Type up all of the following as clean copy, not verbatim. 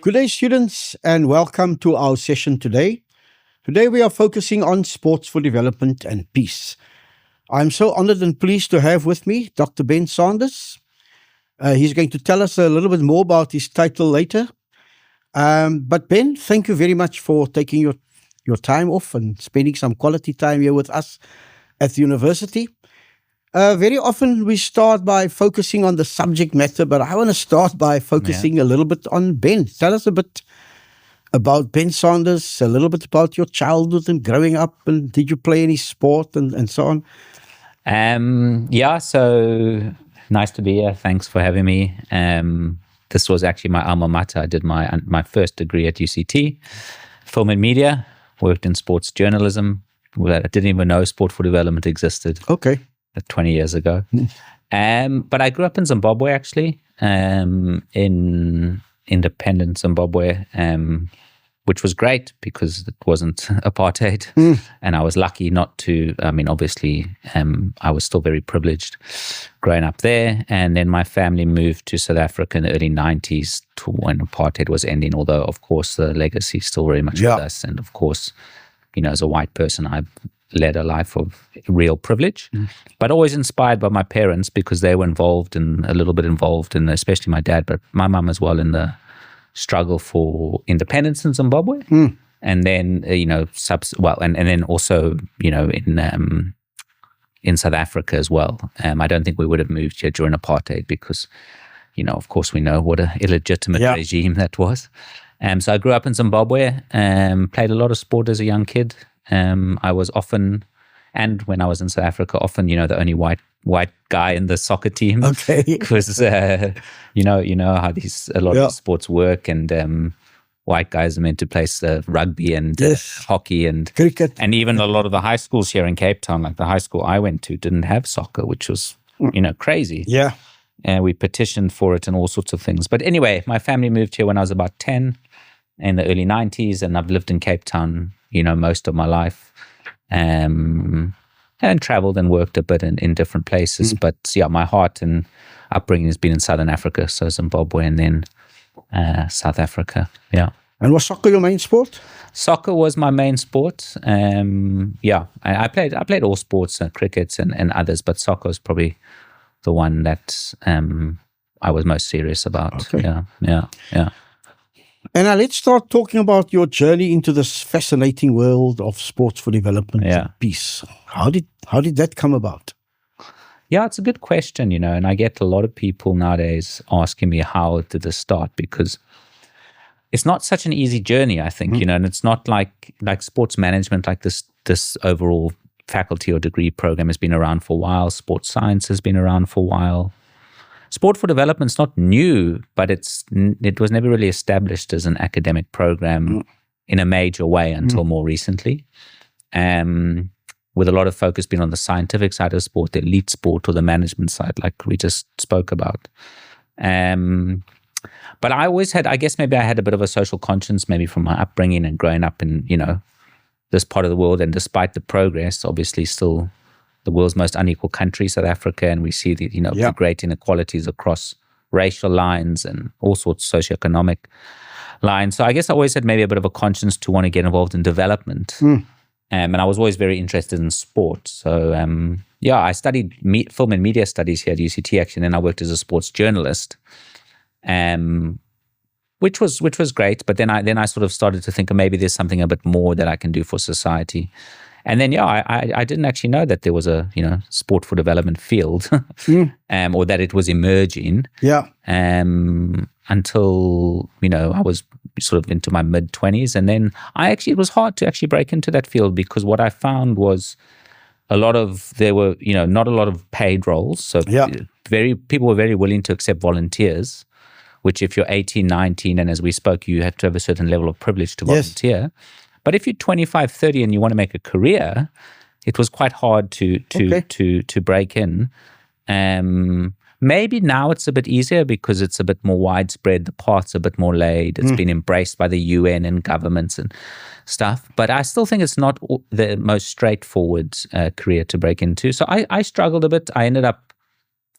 Good day, students, and welcome to our session today. Today we are focusing on sports for development and peace. I'm so honored and pleased to have with me Dr. Ben Sanders. He's going to tell us a little bit more about his title later. But Ben, thank you very much for taking your time off and spending some quality time here with us at the university. Very often we start by focusing on the subject matter, but I want to start by focusing a little bit on Ben. Tell us a bit about Ben Sanders, a little bit about your childhood and growing up, and did you play any sport and so on? So nice to be here. Thanks for having me. This was actually my alma mater. I did my first degree at UCT, film and media, worked in sports journalism. I didn't even know sport for development existed. Okay. 20 years ago. But I grew up in Zimbabwe, actually, in independent Zimbabwe, which was great because it wasn't apartheid. And I was lucky not to, obviously, I was still very privileged growing up there. And then my family moved to South Africa in the early 90s to when apartheid was ending, although, of course, the legacy is still very much with us. And, of course, as a white person, I led a life of real privilege, but always inspired by my parents because they were a little bit involved in, especially my dad, but my mum as well, in the struggle for independence in Zimbabwe. And then, and then also, in South Africa as well. I don't think we would have moved here during apartheid because, of course, we know what an illegitimate regime that was. So I grew up in Zimbabwe, played a lot of sport as a young kid. I was often, and when I was in South Africa, often, the only white guy in the soccer team. Okay. Because, you know how a lot of sports work, and white guys are meant to play rugby and hockey and cricket. And even a lot of the high schools here in Cape Town, like the high school I went to, didn't have soccer, which was, crazy. Yeah. And we petitioned for it and all sorts of things. But anyway, my family moved here when I was about 10 in the early 90s, and I've lived in Cape Town most of my life, and traveled and worked a bit in different places. But my heart and upbringing has been in Southern Africa, so Zimbabwe and then South Africa. Yeah. And was soccer your main sport? Soccer was my main sport. I played all sports, cricket and others, but soccer was probably the one that I was most serious about. Okay. Yeah. And now let's start talking about your journey into this fascinating world of sports for development and peace. How did that come about? Yeah, it's a good question, and I get a lot of people nowadays asking me how did this start, because it's not such an easy journey, I think, and it's not like sports management, like this overall faculty or degree program has been around for a while. Sports science has been around for a while. Sport for development is not new, but it was never really established as an academic program in a major way until more recently, with a lot of focus being on the scientific side of sport, the elite sport, or the management side, like we just spoke about. But I always had, I guess maybe I had a bit of a social conscience, maybe from my upbringing and growing up in, this part of the world. And despite the progress, obviously still the world's most unequal country, South Africa, and we see the the great inequalities across racial lines and all sorts of socioeconomic lines. So I guess I always had maybe a bit of a conscience to want to get involved in development, and I was always very interested in sport. So I studied film and media studies here at UCT actually, and then I worked as a sports journalist, which was great. But then I sort of started to think maybe there's something a bit more that I can do for society. And then, I didn't actually know that there was a, sport for development field, or that it was emerging. Yeah. Until, I was sort of into my mid-20s. And then it was hard to actually break into that field, because what I found was there were not a lot of paid roles. So people were very willing to accept volunteers, which if you're 18, 19, and as we spoke, you have to have a certain level of privilege to volunteer. Yes. But if you're 25, 30 and you want to make a career, it was quite hard to break in. Maybe now it's a bit easier because it's a bit more widespread. The path's a bit more laid. It's been embraced by the UN and governments and stuff. But I still think it's not the most straightforward career to break into. So I struggled a bit. I ended up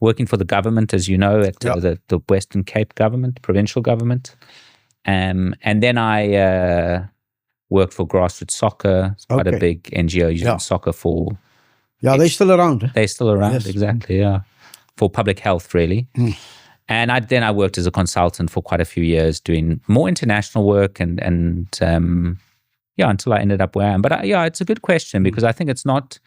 working for the government, as you know, at the Western Cape government, provincial government. And then I worked for Grassroots Soccer. It's quite a big NGO using soccer for... Yeah, they're still around. They're still around, exactly, yeah. For public health, really. And then I worked as a consultant for quite a few years doing more international work and until I ended up where I am. But it's a good question because I think it's not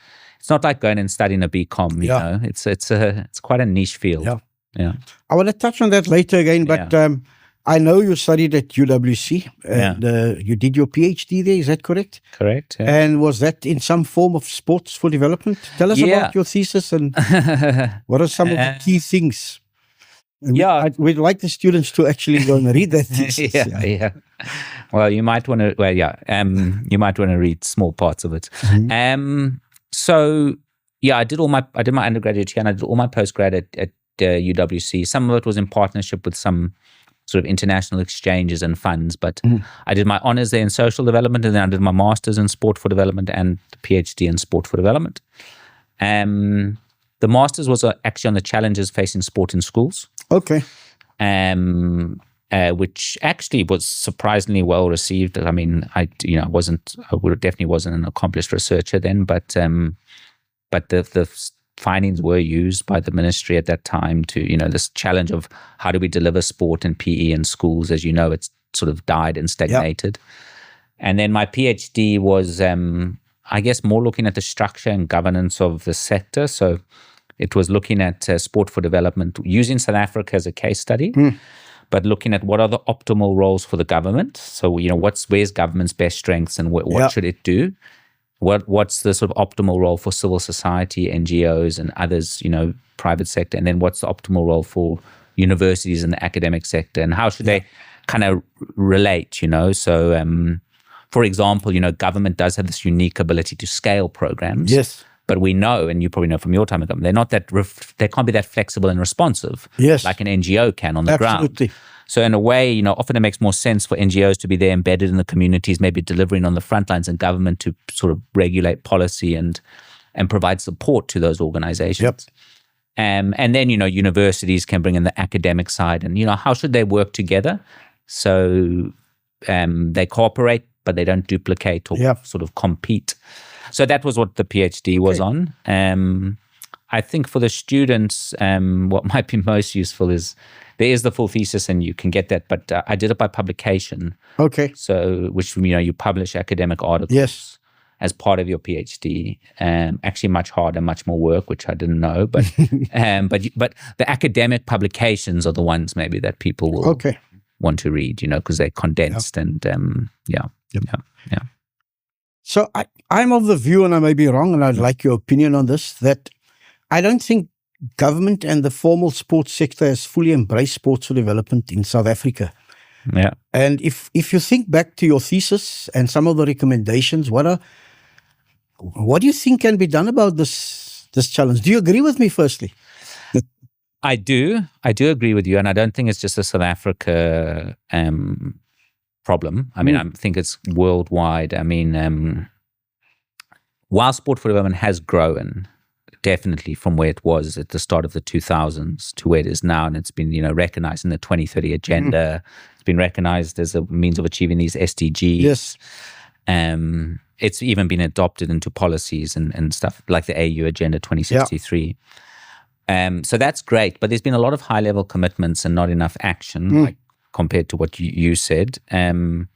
like going and studying a BCom, you know. It's quite a niche field. Yeah. I want to touch on that later again, but I know you studied at UWC and you did your PhD there, is that correct? Correct, yeah. And was that in some form of sports for development? Tell us about your thesis and what are some of the key things? And we'd like the students to actually go and read that thesis. Well, you might want to. You might want to read small parts of it. So, I did my undergraduate here and I did all my postgrad at UWC. Some of it was in partnership with some sort of international exchanges and funds, but I did my honors there in social development, and then I did my master's in sport for development and the PhD in sport for development. The master's was actually on the challenges facing sport in schools. Okay. Which actually was surprisingly well received. I mean, I definitely wasn't an accomplished researcher then, but the findings were used by the ministry at that time to, this challenge of how do we deliver sport and PE in schools. As you know, it's sort of died and stagnated. And then my PhD was, I guess, more looking at the structure and governance of the sector. So it was looking at sport for development, using South Africa as a case study, but looking at what are the optimal roles for the government. So, where's government's best strengths and what should it do? What's the sort of optimal role for civil society, NGOs and others, private sector? And then what's the optimal role for universities and the academic sector? And how should they kind of relate, So, for example, government does have this unique ability to scale programs. Yes. But we know, and you probably know from your time at government, they're not they can't be that flexible and responsive like an NGO can on the ground. So in a way, often it makes more sense for NGOs to be there embedded in the communities, maybe delivering on the front lines, and government to sort of regulate policy and provide support to those organizations. And then, universities can bring in the academic side and, how should they work together? So they cooperate, but they don't duplicate or sort of compete. So that was what the PhD was on. I think for the students, what might be most useful is there is the full thesis and you can get that, but I did it by publication. Okay. So, which, you publish academic articles as part of your PhD. Actually much harder, much more work, which I didn't know, but but the academic publications are the ones maybe that people will want to read, because they're condensed and So I'm of the view, and I may be wrong, and I'd like your opinion on this, that I don't think government and the formal sports sector has fully embraced sports for development in South Africa. Yeah. And if you think back to your thesis and some of the recommendations, what do you think can be done about this challenge? Do you agree with me, firstly? I do agree with you, and I don't think it's just a South Africa problem. I mean, I think it's worldwide. I mean, while sport for development has grown, definitely from where it was at the start of the 2000s to where it is now, and it's been, recognized in the 2030 agenda. It's been recognized as a means of achieving these SDGs. Yes. It's even been adopted into policies and stuff like the AU Agenda 2063. So that's great, but there's been a lot of high-level commitments and not enough action, like compared to what you said. And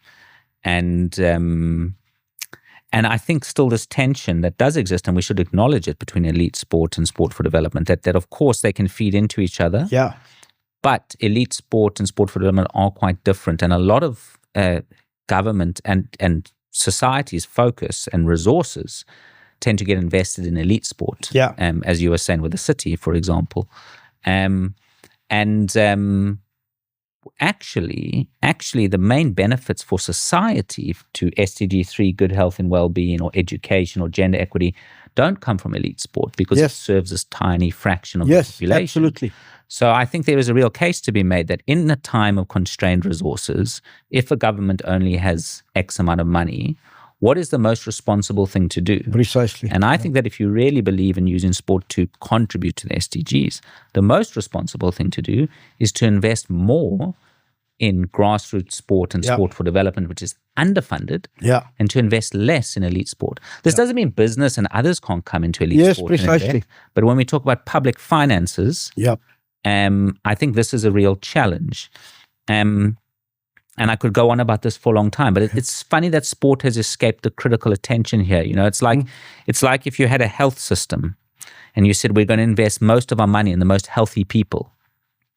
I think still this tension that does exist, and we should acknowledge it, between elite sport and sport for development, that of course they can feed into each other. Yeah. But elite sport and sport for development are quite different. And a lot of government and society's focus and resources tend to get invested in elite sport. Yeah. As you were saying with the city, for example. Actually, the main benefits for society to SDG 3, good health and well-being, or education or gender equity, don't come from elite sport, because it serves this tiny fraction of the population. Absolutely. So I think there is a real case to be made that in a time of constrained resources, if a government only has X amount of money, what is the most responsible thing to do? Precisely. And I think that if you really believe in using sport to contribute to the SDGs, the most responsible thing to do is to invest more in grassroots sport and Yeah. sport for development, which is underfunded, Yeah. and to invest less in elite sport. This doesn't mean business and others can't come into elite Yes, sport. and precisely. invest. But when we talk about public finances, Yeah. I think this is a real challenge. And I could go on about this for a long time, but it's funny that sport has escaped the critical attention here. You know, it's like if you had a health system and you said, we're going to invest most of our money in the most healthy people,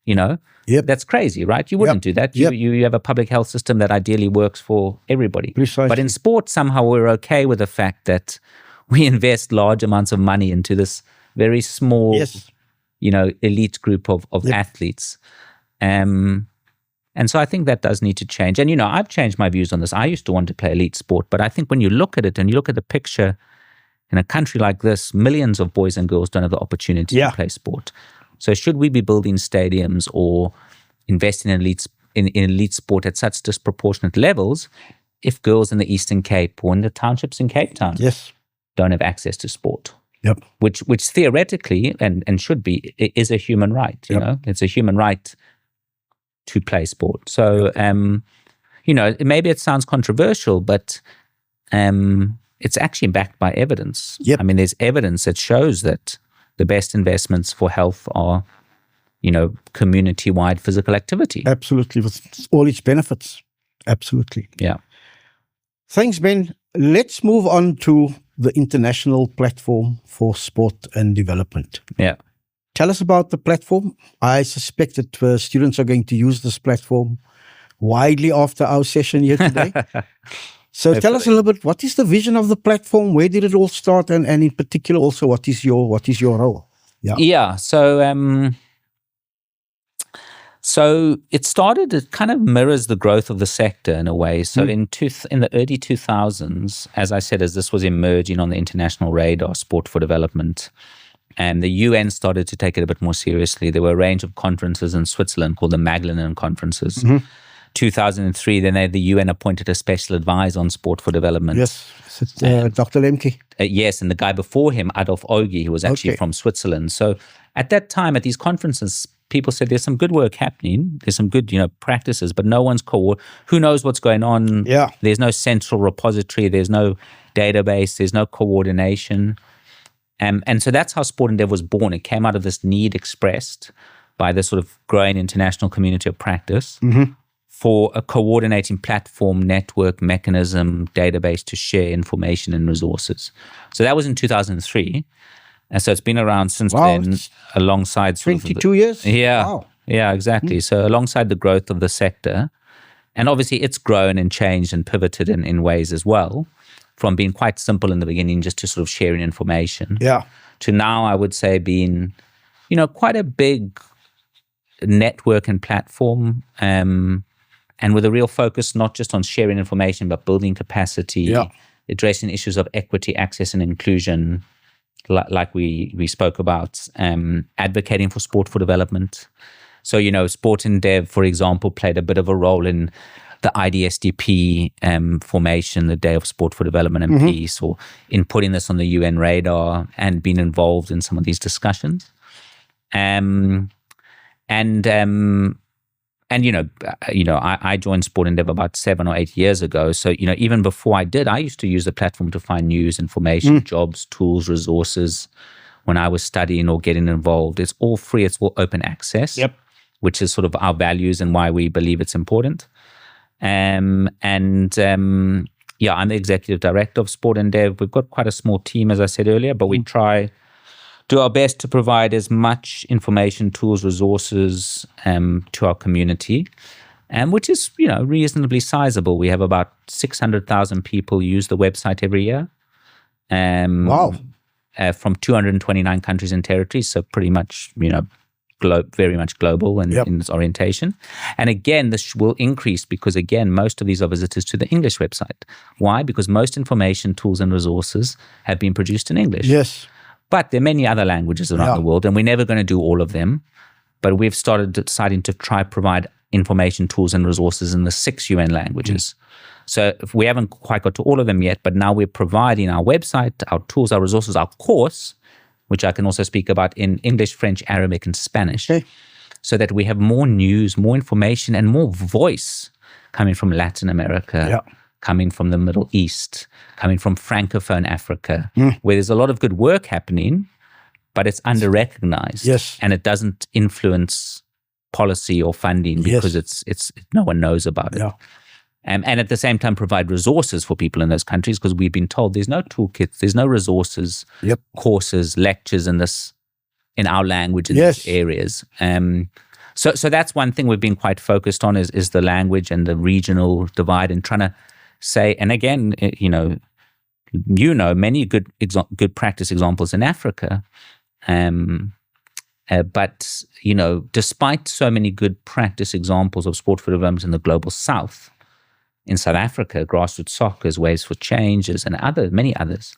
you know, Yep. that's crazy, right? You wouldn't do that. You have a public health system that ideally works for everybody. Precisely. But in sport, somehow we're okay with the fact that we invest large amounts of money into this very small, Yes. you know, elite group of athletes. And so I think that does need to change. And, you know, I've changed my views on this. I used to want to play elite sport, but I think when you look at it and you look at the picture in a country like this, millions of boys and girls don't have the opportunity to play sport. So should we be building stadiums or investing in elite sport at such disproportionate levels if girls in the Eastern Cape or in the townships in Cape Town don't have access to sport? Yep. Which theoretically and should be is a human right. You know, it's a human right to play sport. So, you know, maybe it sounds controversial, but it's actually backed by evidence. Yep. I mean, there's evidence that shows that the best investments for health are, you know, community-wide physical activity. Absolutely, with all its benefits. Absolutely. Yeah. Thanks, Ben. Let's move on to the International Platform for Sport and Development. Yeah. Tell us about the platform. I suspect that students are going to use this platform widely after our session here today. So tell us a little bit, what is the vision of the platform? Where did it all start? And in particular also, what is your role? Yeah. So it started, it kind of mirrors the growth of the sector in a way. So in the early 2000s, as I said, as this was emerging on the international radar, sport for development, and the UN started to take it a bit more seriously. There were a range of conferences in Switzerland called the Magdalenen conferences. 2003, then the UN appointed a special advisor on sport for development. Yes, Dr. Lemke. Yes, and the guy before him, Adolf Ogi, who was actually from Switzerland. So at that time, at these conferences, people said there's some good work happening. There's some good, you know, practices, but no one's who knows what's going on? Yeah. There's no central repository. There's no database. There's no coordination. And so that's how Sport and Dev was born. It came out of this need expressed by this sort of growing international community of practice for a coordinating platform, network, mechanism, database to share information and resources. So that was in 2003. And so it's been around since then, alongside 22 years? Yeah. Wow. Yeah, exactly. So alongside the growth of the sector, and obviously it's grown and changed and pivoted in ways as well, from being quite simple in the beginning, just to sort of sharing information, to now I would say being, you know, quite a big network and platform, and with a real focus not just on sharing information, but building capacity, addressing issues of equity, access, and inclusion, like we spoke about, advocating for sport for development. So, you know, Sport and Dev, for example, played a bit of a role in the IDSDP formation, the Day of Sport for Development and Peace, or in putting this on the UN radar and being involved in some of these discussions. And you know, I joined Sport and Dev about 7 or 8 years ago. So, you know, even before I did, I used to use the platform to find news, information, jobs, tools, resources when I was studying or getting involved. It's all free. It's all open access, which is sort of our values and why we believe it's important. I'm the executive director of Sport and Dev. We've got quite a small team, as I said earlier, but we do our best to provide as much information, tools, resources to our community, which is, you know, reasonably sizable. We have about 600,000 people use the website every year. Wow. From 229 countries and territories, so pretty much, you know, very much global in its orientation. And again, this will increase because, again, most of these are visitors to the English website. Why? Because most information, tools, and resources have been produced in English. Yes. But there are many other languages around the world, and we're never going to do all of them. But we've started deciding to try provide information, tools, and resources in the 6 UN languages. So if we haven't quite got to all of them yet, but now we're providing our website, our tools, our resources, our course, which I can also speak about in English, French, Arabic, and Spanish. so that we have more news, more information, and more voice coming from Latin America, coming from the Middle East, coming from Francophone Africa, where there's a lot of good work happening, but it's under-recognized. Yes. And it doesn't influence policy or funding because it's no one knows about it. Yeah. And at the same time provide resources for people in those countries, because we've been told there's no toolkits, there's no resources, courses, lectures in our language in these areas. So that's one thing we've been quite focused on is the language and the regional divide, and trying to say, and again, many good practice examples in Africa. But, despite so many good practice examples of sport for development in the global south, in South Africa, grassroots soccer, Waves for Changes, and many others.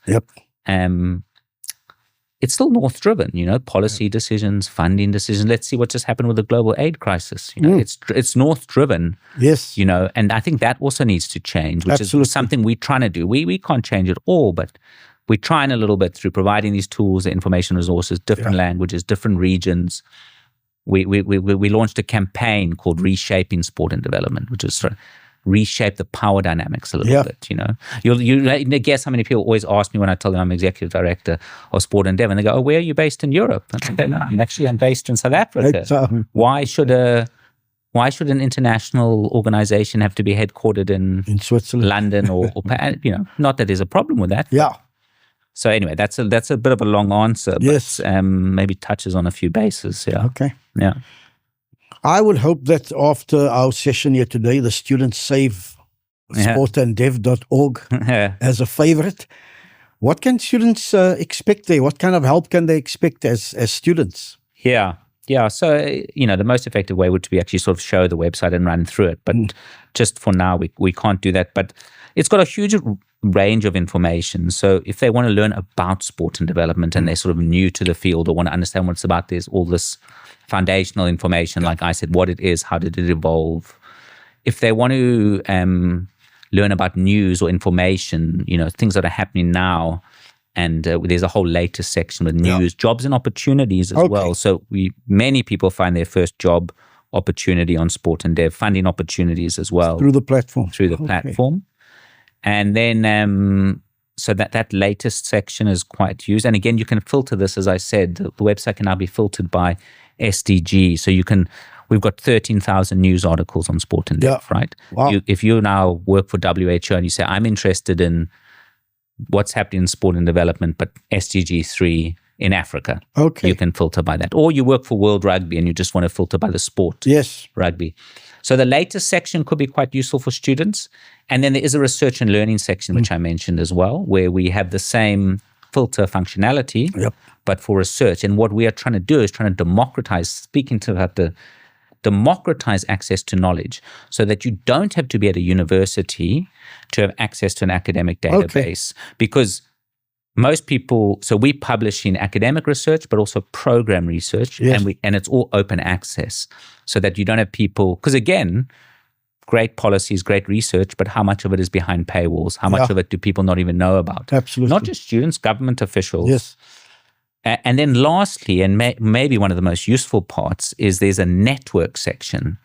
It's still north-driven, policy decisions, funding decisions. Let's see what just happened with the global aid crisis. It's north-driven. Yes. And I think that also needs to change, which is something we're trying to do. We can't change it all, but we're trying a little bit through providing these tools, the information resources, different languages, different regions. We launched a campaign called Reshaping Sport and Development, which is sort of reshape the power dynamics a little bit. You guess how many people always ask me when I tell them I'm executive director of Sport and Dev, and they go, "Oh, where are you based in Europe?" And I say, "No, I'm based in South Africa." Why should an international organization have to be headquartered in Switzerland, London, or not that there's a problem with that. So anyway, that's a bit of a long answer, but maybe touches on a few bases. Okay. Yeah. I would hope that after our session here today, the students save sportanddev.org as a favorite. What can students expect there? What kind of help can they expect as students? Yeah. So, the most effective way would be actually sort of show the website and run through it. But just for now, we can't do that. But it's got a huge range of information. So if they want to learn about sport and development and they're sort of new to the field or want to understand what it's about, there's all this foundational information, like I said, what it is, how did it evolve. If they want to learn about news or information, things that are happening now, and there's a whole latest section with news, jobs and opportunities as well. So many people find their first job opportunity on Sport and Dev, funding opportunities as well. Through the platform. And then, so that latest section is quite used. And again, you can filter this, as I said, the website can now be filtered by SDG. So we've got 13,000 news articles on Sport and Dev, right? Wow. If you now work for WHO and you say, I'm interested in what's happening in sport and development, but SDG 3 in Africa, you can filter by that. Or you work for World Rugby and you just want to filter by the sport, rugby. So the latest section could be quite useful for students. And then there is a research and learning section, which I mentioned as well, where we have the same filter functionality, but for research. And what we are trying to do is trying to democratize access to knowledge, so that you don't have to be at a university to have access to an academic database. Because most people, so we publish in academic research, but also program research, and it's all open access, so that you don't have people, because again, great policies, great research, but how much of it is behind paywalls? How much of it do people not even know about? Absolutely. Not just students, government officials. And then lastly, and maybe one of the most useful parts, is there's a network section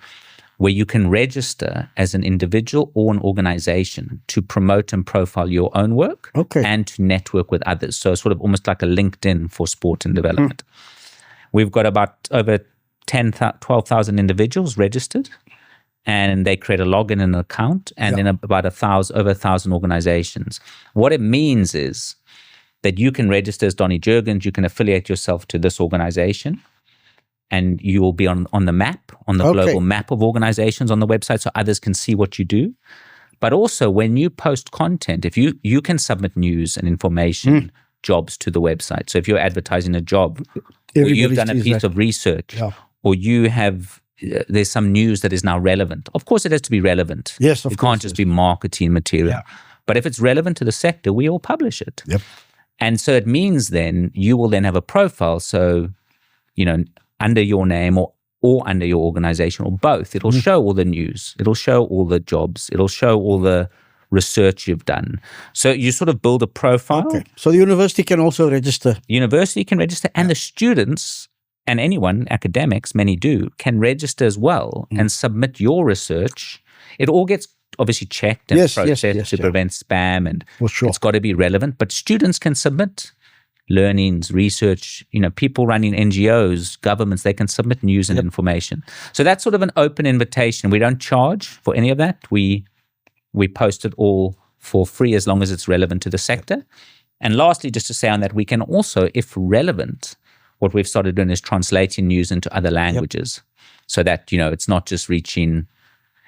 where you can register as an individual or an organization to promote and profile your own work and to network with others. So sort of almost like a LinkedIn for sport and development. We've got about over 12,000 individuals registered, and they create a login and an account, and then about over 1,000 organizations. What it means is that you can register as Donny Jurgens, you can affiliate yourself to this organization, and you will be on the map, on the global map of organizations on the website, so others can see what you do. But also, when you post content, if you can submit news and information jobs to the website. So if you're advertising a job, or you've done a piece of research, or you have there's some news that is now relevant. Of course, it has to be relevant. Yes, it can't just be marketing material. But if it's relevant to the sector, we all publish it. And so it means then you will then have a profile. So, under your name or under your organization, or both, it'll show all the news. It'll show all the jobs. It'll show all the research you've done. So you sort of build a profile. So the university can also register. University can register, and the students and anyone, academics, many do, can register as well and submit your research. It all gets obviously checked and processed to prevent spam, and it's got to be relevant. But students can submit learnings, research, people running NGOs, governments, they can submit news and information. So that's sort of an open invitation. We don't charge for any of that. We post it all for free as long as it's relevant to the sector. And lastly, just to say on that, we can also, if relevant, what we've started doing is translating news into other languages so that, it's not just reaching.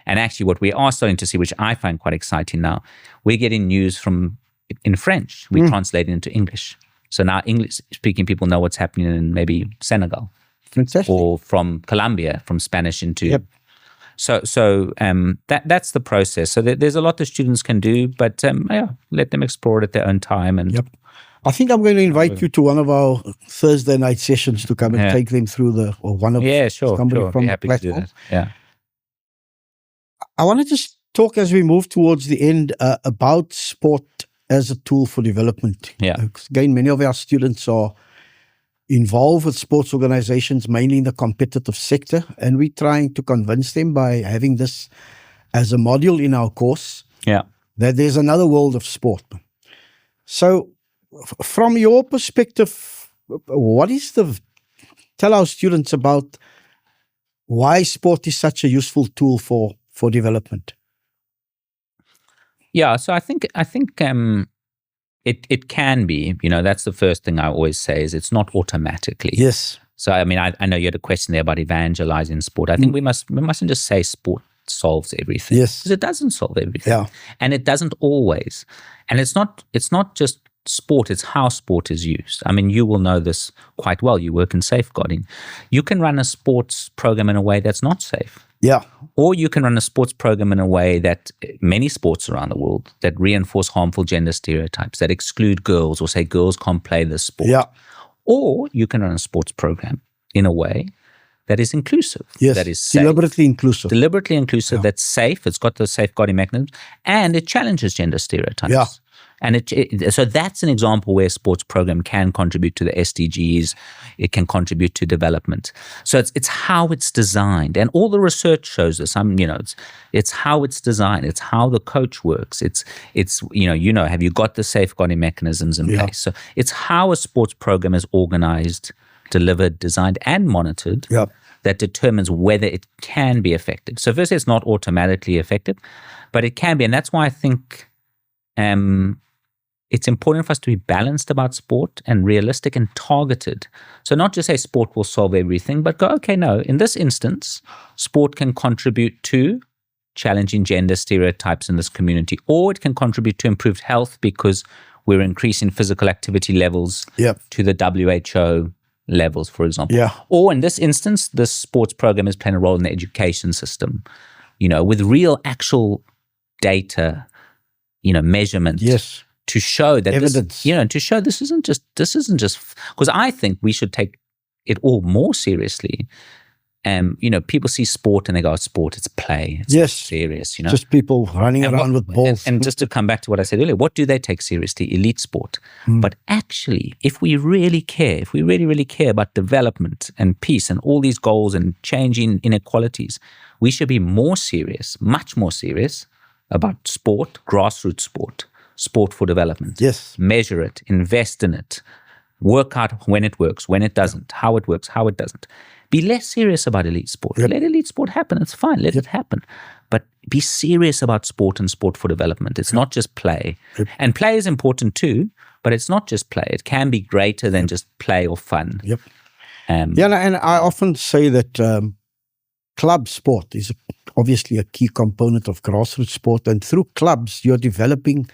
And actually what we are starting to see, which I find quite exciting now, we're getting news in French. We translate it into English. So now English-speaking people know what's happening in maybe Senegal. Fantastic. Or from Colombia, from Spanish into... So that's the process. So there's a lot the students can do, but let them explore it at their own time. And I think I'm going to invite you to one of our Thursday night sessions to come and take them through somebody from the platform. To do that. Yeah. I want to just talk as we move towards the end about sport as a tool for development. Again, many of our students are involved with sports organizations, mainly in the competitive sector, and we're trying to convince them by having this as a module in our course that there's another world of sport. So from your perspective, tell our students about why sport is such a useful tool for development. Yeah, so I think it can be, that's the first thing I always say is it's not automatically. Yes. So, I mean, I know you had a question there about evangelizing sport. I think we mustn't just say sport solves everything. Yes. Because it doesn't solve everything. Yeah. And it doesn't always. And it's not just sport, it's how sport is used. I mean, you will know this quite well. You work in safeguarding. You can run a sports program in a way that's not safe. Yeah. Or you can run a sports program in a way that many sports around the world that reinforce harmful gender stereotypes, that exclude girls or say girls can't play this sport. Yeah. Or you can run a sports program in a way that is inclusive. Yes. That is safe. Deliberately inclusive. That's safe. It's got the safeguarding mechanisms and it challenges gender stereotypes. Yeah. And so that's an example where a sports program can contribute to the SDGs. It can contribute to development. So it's how it's designed, and all the research shows this. It's how it's designed. It's how the coach works. It's have you got the safeguarding mechanisms in place? So it's how a sports program is organized, delivered, designed, and monitored that determines whether it can be effective. So first, it's not automatically effective, but it can be, and that's why I think. It's important for us to be balanced about sport and realistic and targeted. So not just say sport will solve everything, but go, okay, no, in this instance, sport can contribute to challenging gender stereotypes in this community, or it can contribute to improved health because we're increasing physical activity levels to the WHO levels, for example. Yeah. Or in this instance, this sports program is playing a role in the education system, with real actual data, measurement. Yes. To show that evidence. This isn't just because I think we should take it all more seriously. People see sport and they go, sport, it's play. It's not serious, Just people running around with balls. And just to come back to what I said earlier, what do they take seriously? Elite sport. But actually, if we really care, if we really, really care about development and peace and all these goals and changing inequalities, we should be more serious, much more serious about sport, grassroots sport for development. Yes. Measure it, invest in it, work out when it works, when it doesn't, how it works, how it doesn't. Be less serious about elite sport. Let elite sport happen. It's fine. Let it happen. But be serious about sport and sport for development. It's not just play. And play is important too, but it's not just play. It can be greater than just play or fun. And I often say that club sport is obviously a key component of grassroots sport, and through clubs you're developing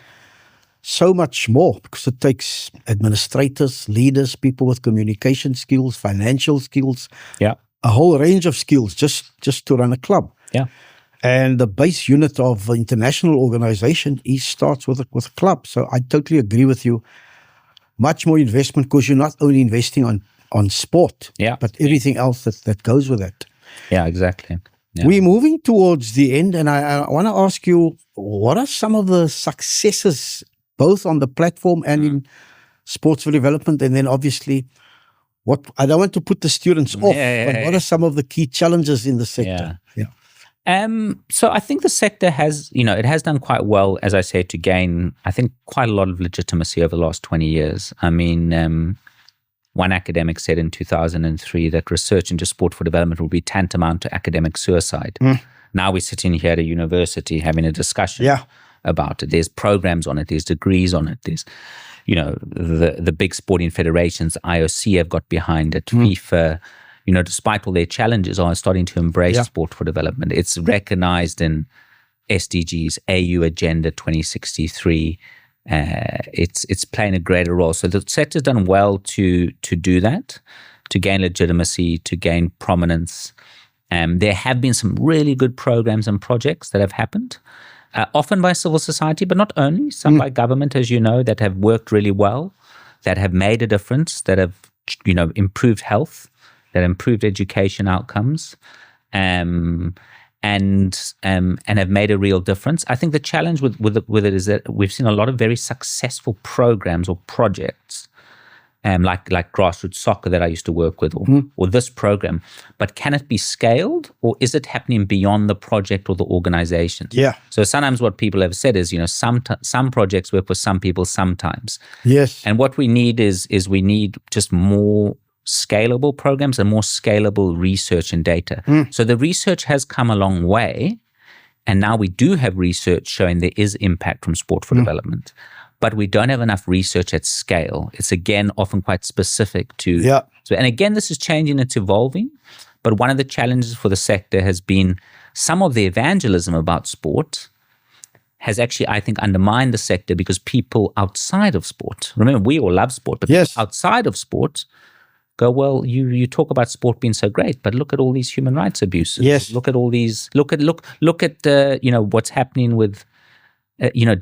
so much more because it takes administrators, leaders, people with communication skills, financial skills, a whole range of skills just to run a club. And the base unit of the international organization starts with a club. So I totally agree with you. Much more investment because you're not only investing on sport, but everything else that goes with it. Yeah, exactly. Yeah. We're moving towards the end, and I want to ask you, what are some of the successes, both on the platform and in sports for development, and then obviously what I don't want to put the students off, but what are some of the key challenges in the sector? So I think the sector has, it has done quite well, as I said, to gain, I think, quite a lot of legitimacy over the last 20 years. I mean, one academic said in 2003 that research into sport for development would be tantamount to academic suicide. Now we're sitting here at a university having a discussion about it. There's programs on it. There's degrees on it. There's, the big sporting federations, IOC have got behind it. FIFA, despite all their challenges, are starting to embrace sport for development. It's recognized in SDGs, AU Agenda 2063. It's playing a greater role. So the sector's done well to do that, to gain legitimacy, to gain prominence. There have been some really good programs and projects that have happened, often by civil society, but not only, some by government, as you know, that have worked really well, that have made a difference, that have, improved health, that improved education outcomes, and have made a real difference. I think the challenge with it is that we've seen a lot of very successful programs or projects, like grassroots soccer that I used to work with, or this program. But can it be scaled, or is it happening beyond the project or the organization? So sometimes what people have said is, some projects work for some people sometimes. And what we need is we need just more scalable programs and more scalable research and data. So the research has come a long way, and now we do have research showing there is impact from sport for development, but we don't have enough research at scale. It's again often quite specific to so, and again, this is changing, it's evolving, but one of the challenges for the sector has been some of the evangelism about sport has actually, I think, undermined the sector, because people outside of sport, remember, we all love sport, but people outside of sport go, well, you talk about sport being so great, but look at all these human rights abuses. Look at all these. Look at what's happening with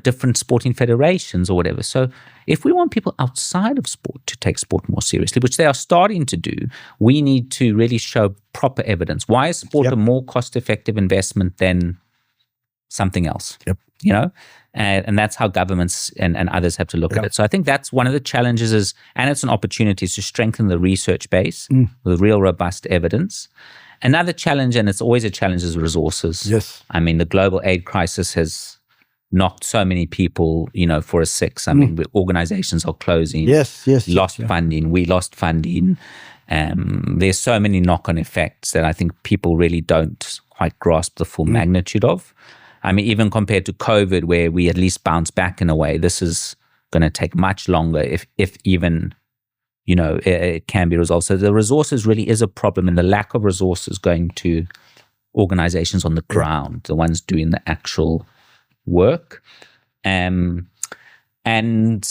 different sporting federations or whatever. So if we want people outside of sport to take sport more seriously, which they are starting to do, we need to really show proper evidence. Why is sport a more cost-effective investment than something else? And that's how governments and others have to look at it. So I think that's one of the challenges and it's an opportunity to strengthen the research base with real robust evidence. Another challenge, and it's always a challenge, is resources. I mean, the global aid crisis has knocked so many people, for a six. I mean, organizations are closing. Lost funding. We lost funding. There's so many knock-on effects that I think people really don't quite grasp the full magnitude of. I mean, even compared to COVID, where we at least bounced back in a way, this is going to take much longer, if even, it can be resolved. So the resources really is a problem, and the lack of resources going to organizations on the ground, the ones doing the actual work. And there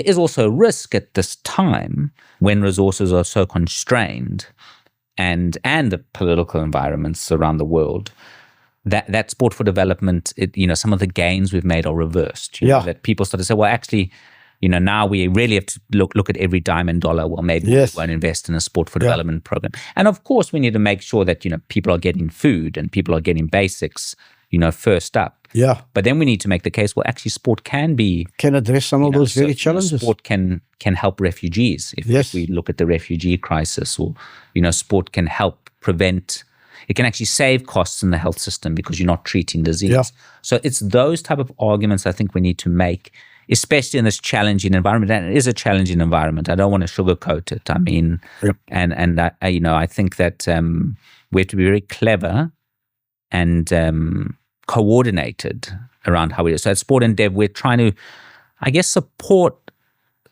is also a risk at this time, when resources are so constrained, and the political environments around the world, that sport for development, some of the gains we've made are reversed. That people start to say, well, actually, now we really have to look at every dime and dollar. Well, maybe we won't invest in a sport for development program. And of course, we need to make sure that, people are getting food and people are getting basics, first up. But then we need to make the case, well, actually, sport can address some of those very challenges. Sport can help refugees. If we look at the refugee crisis, or, sport can help prevent. It can actually save costs in the health system because you're not treating disease. So it's those type of arguments I think we need to make, especially in this challenging environment. And it is a challenging environment. I don't want to sugarcoat it. I mean, and I think that we have to be very clever and coordinated around how we do. So at Sport and Dev, we're trying to, I guess, support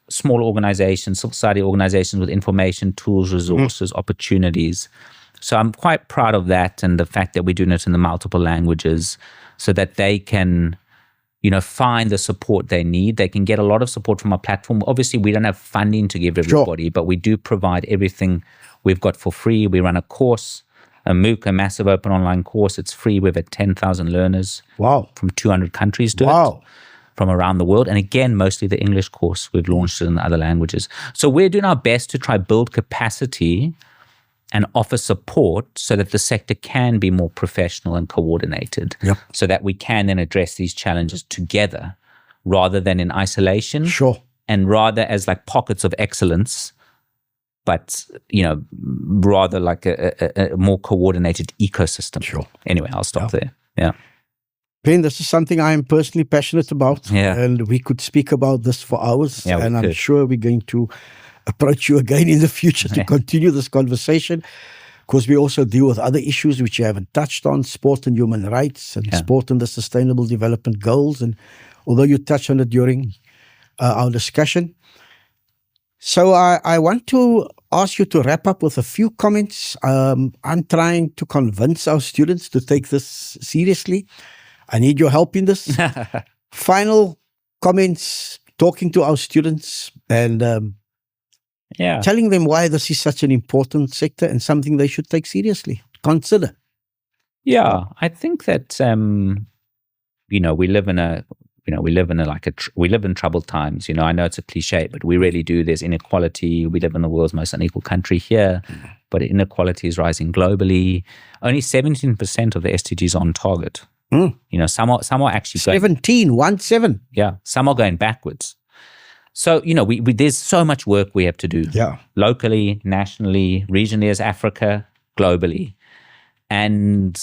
small organizations, civil society organizations with information, tools, resources, opportunities. So I'm quite proud of that, and the fact that we're doing it in the multiple languages so that they can, find the support they need. They can get a lot of support from our platform. Obviously, we don't have funding to give everybody, but we do provide everything we've got for free. We run a course, a MOOC, a massive open online course. It's free. We've had 10,000 learners from 200 countries do it, from around the world. And again, mostly the English course. We've launched it in other languages. So we're doing our best to try build capacity and offer support so that the sector can be more professional and coordinated, so that we can then address these challenges together rather than in isolation, and rather as like pockets of excellence but rather like a more coordinated ecosystem. Sure. Anyway, I'll stop there. Yeah. Ben, this is something I am personally passionate about, and we could speak about this for hours, and I'm sure we're going to approach you again in the future to continue this conversation, because we also deal with other issues which you haven't touched on, sport and human rights, and sport and the Sustainable Development Goals, and although you touched on it during our discussion. So I want to ask you to wrap up with a few comments. I'm trying to convince our students to take this seriously. I need your help in this. Final comments, talking to our students and telling them why this is such an important sector and something they should take seriously, consider. Yeah, I think that we live in troubled times. I know it's a cliche, but we really do. There's inequality. We live in the world's most unequal country here, but inequality is rising globally. Only 17% of the SDGs are on target. Some are actually 17. Yeah, some are going backwards. So there's so much work we have to do. Yeah, locally, nationally, regionally as Africa, globally, and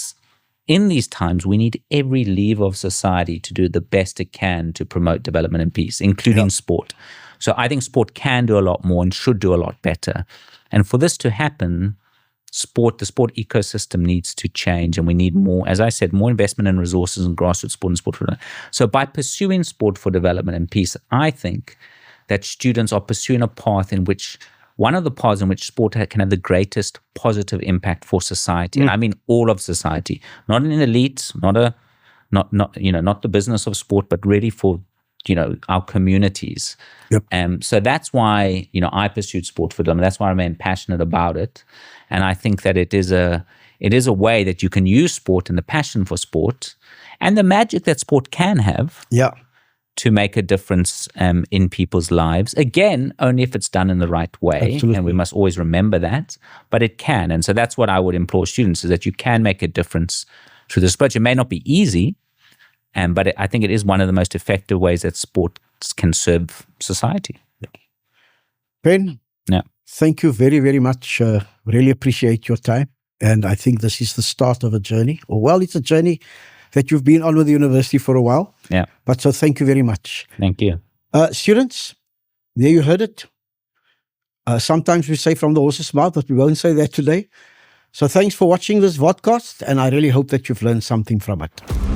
in these times, we need every lever of society to do the best it can to promote development and peace, including sport. So I think sport can do a lot more and should do a lot better. And for this to happen, the sport ecosystem needs to change, and we need more, as I said, more investment in resources and grassroots sport and sport for development. So by pursuing sport for development and peace, I think that students are pursuing a path in which one of the paths in which sport can have the greatest positive impact for society. And I mean all of society, not an elite, not the business of sport, but really for our communities. So that's why I pursued sport for development. That's why I remain passionate about it, and I think that it is a way that you can use sport and the passion for sport and the magic that sport can have. To make a difference in people's lives. Again, only if it's done in the right way. Absolutely. And we must always remember that, but it can. And so that's what I would implore students, is that you can make a difference through the sport. It may not be easy, but I think it is one of the most effective ways that sports can serve society. Ben, thank you very, very much. Really appreciate your time. And I think this is the start of a journey. It's a journey that you've been on with the university for a while. But so thank you very much. Thank you. Students, there you heard it. Sometimes we say from the horse's mouth, but we won't say that today. So thanks for watching this vodcast, and I really hope that you've learned something from it.